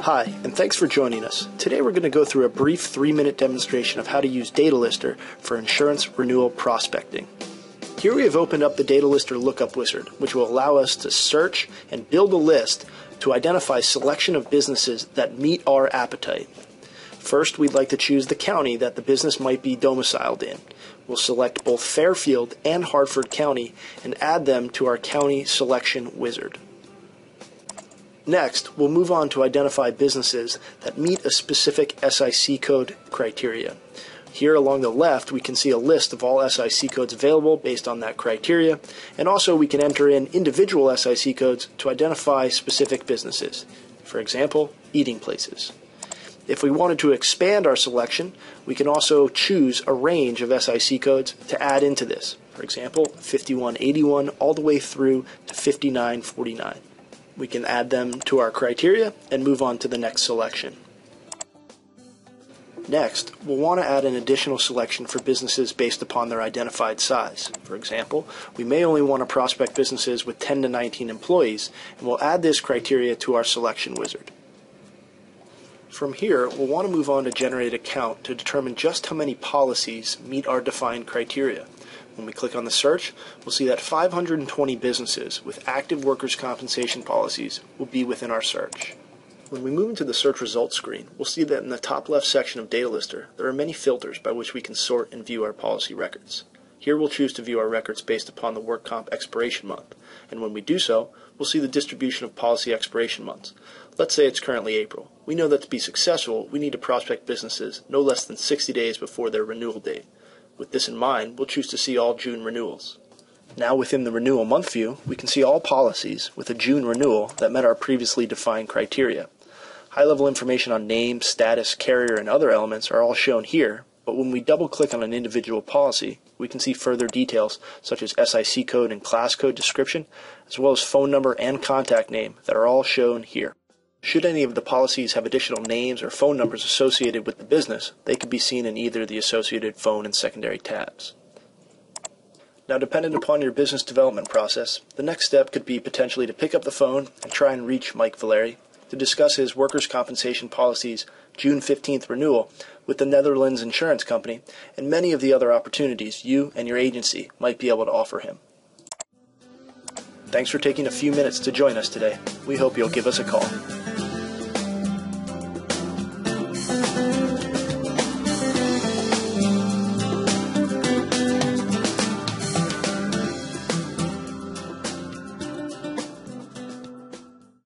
Hi, and thanks for joining us. Today we're going to go through a brief 3-minute demonstration of how to use DataLister for insurance renewal prospecting. Here we have opened up the DataLister lookup wizard, which will allow us to search and build a list to identify a selection of businesses that meet our appetite. First, we'd like to choose the county that the business might be domiciled in. We'll select both Fairfield and Hartford County and add them to our county selection wizard. Next, we'll move on to identify businesses that meet a specific SIC code criteria. Here along the left, we can see a list of all SIC codes available based on that criteria, and also we can enter in individual SIC codes to identify specific businesses. For example, eating places. If we wanted to expand our selection, we can also choose a range of SIC codes to add into this. For example, 5181 all the way through to 5949. We can add them to our criteria and move on to the next selection. Next, we'll want to add an additional selection for businesses based upon their identified size. For example, we may only want to prospect businesses with 10 to 19 employees, and we'll add this criteria to our selection wizard. From here, we'll want to move on to generate a count to determine just how many policies meet our defined criteria. When we click on the search, we'll see that 520 businesses with active workers' compensation policies will be within our search. When we move into the search results screen, we'll see that in the top left section of DataLister, there are many filters by which we can sort and view our policy records. Here we'll choose to view our records based upon the work comp expiration month, and when we do so, we'll see the distribution of policy expiration months. Let's say it's currently April. We know that to be successful, we need to prospect businesses no less than 60 days before their renewal date. With this in mind, we'll choose to see all June renewals. Now within the renewal month view, we can see all policies with a June renewal that met our previously defined criteria. High-level information on name, status, carrier, and other elements are all shown here, but when we double-click on an individual policy, we can see further details such as SIC code and class code description, as well as phone number and contact name that are all shown here. Should any of the policies have additional names or phone numbers associated with the business, they could be seen in either the associated phone and secondary tabs. Now, dependent upon your business development process, the next step could be potentially to pick up the phone and try and reach Mike Valeri to discuss his workers' compensation policy's June 15th renewal with the Netherlands Insurance Company and many of the other opportunities you and your agency might be able to offer him. Thanks for taking a few minutes to join us today. We hope you'll give us a call.